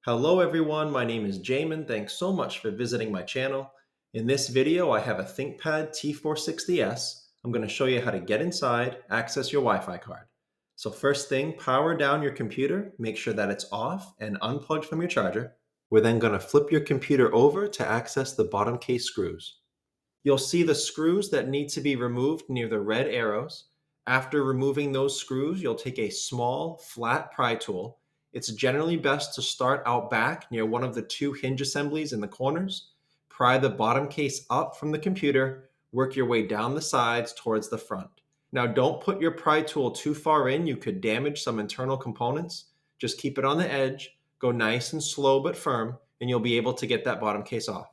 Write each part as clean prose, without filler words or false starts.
Hello everyone, my name is Jamin. Thanks so much for visiting my channel. In this video, I have a ThinkPad T460s. I'm going to show you how to get inside, access your Wi-Fi card. So first thing, power down your computer, make sure that it's off and unplugged from your charger. We're then going to flip your computer over to access the bottom case screws. You'll see the screws that need to be removed near the red arrows. After removing those screws, you'll take a small, flat pry tool. It's generally best to start out back near one of the two hinge assemblies in the corners. Pry the bottom case up from the computer, work your way down the sides towards the front. Now, don't put your pry tool too far in, you could damage some internal components. Just keep it on the edge, go nice and slow but firm, and you'll be able to get that bottom case off.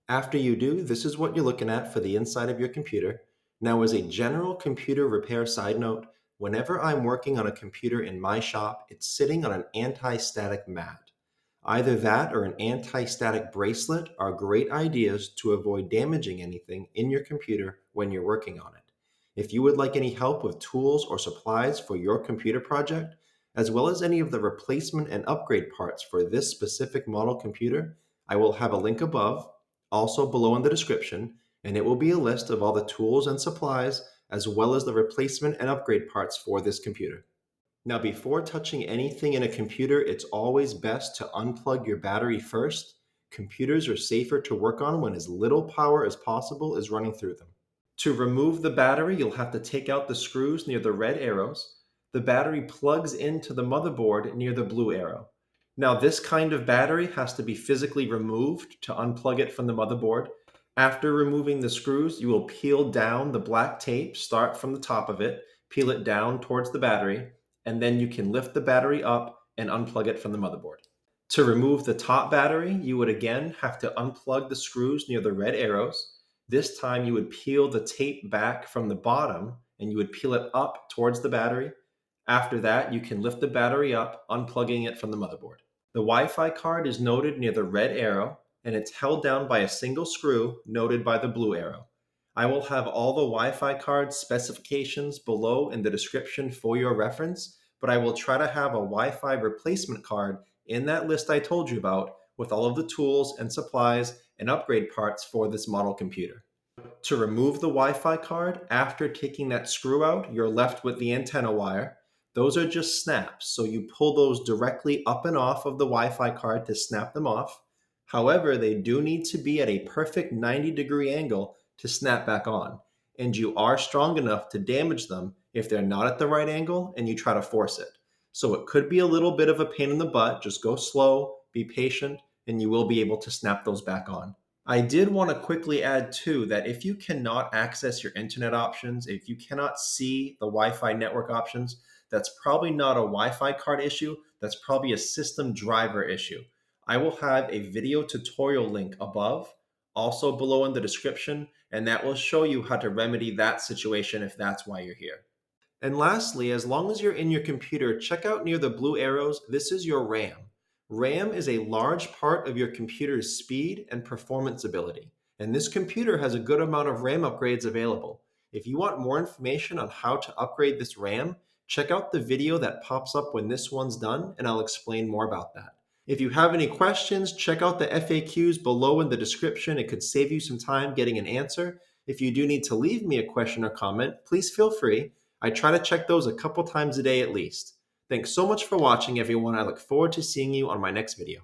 After you do, this is what you're looking at for the inside of your computer. Now, as a general computer repair side note, whenever I'm working on a computer in my shop, it's sitting on an anti-static mat. Either that or an anti-static bracelet are great ideas to avoid damaging anything in your computer when you're working on it. If you would like any help with tools or supplies for your computer project, as well as any of the replacement and upgrade parts for this specific model computer, I will have a link above, also below in the description, and it will be a list of all the tools and supplies as well as the replacement and upgrade parts for this computer. Now, before touching anything in a computer, it's always best to unplug your battery first. Computers are safer to work on when as little power as possible is running through them. To remove the battery, you'll have to take out the screws near the red arrows. The battery plugs into the motherboard near the blue arrow. Now, this kind of battery has to be physically removed to unplug it from the motherboard. After removing the screws, you will peel down the black tape, start from the top of it, peel it down towards the battery, and then you can lift the battery up and unplug it from the motherboard. To remove the top battery, you would again have to unplug the screws near the red arrows. This time you would peel the tape back from the bottom and you would peel it up towards the battery. After that, you can lift the battery up, unplugging it from the motherboard. The Wi-Fi card is noted near the red arrow, and it's held down by a single screw noted by the blue arrow. I will have all the Wi-Fi card specifications below in the description for your reference, but I will try to have a Wi-Fi replacement card in that list I told you about with all of the tools and supplies and upgrade parts for this model computer. To remove the Wi-Fi card, after taking that screw out, you're left with the antenna wire. Those are just snaps, so you pull those directly up and off of the Wi-Fi card to snap them off. However, they do need to be at a perfect 90-degree angle to snap back on, and you are strong enough to damage them if they're not at the right angle and you try to force it. So it could be a little bit of a pain in the butt. Just go slow, be patient, and you will be able to snap those back on. I did want to quickly add too that if you cannot access your internet options, if you cannot see the Wi-Fi network options, that's probably not a Wi-Fi card issue. That's probably a system driver issue. I will have a video tutorial link above, also below in the description, and that will show you how to remedy that situation if that's why you're here. And lastly, as long as you're in your computer, check out near the blue arrows, this is your RAM. RAM is a large part of your computer's speed and performance ability, and this computer has a good amount of RAM upgrades available. If you want more information on how to upgrade this RAM, check out the video that pops up when this one's done, and I'll explain more about that. If you have any questions, check out the FAQs below in the description. It could save you some time getting an answer. If you do need to leave me a question or comment, please feel free. I try to check those a couple times a day at least. Thanks so much for watching, everyone. I look forward to seeing you on my next video.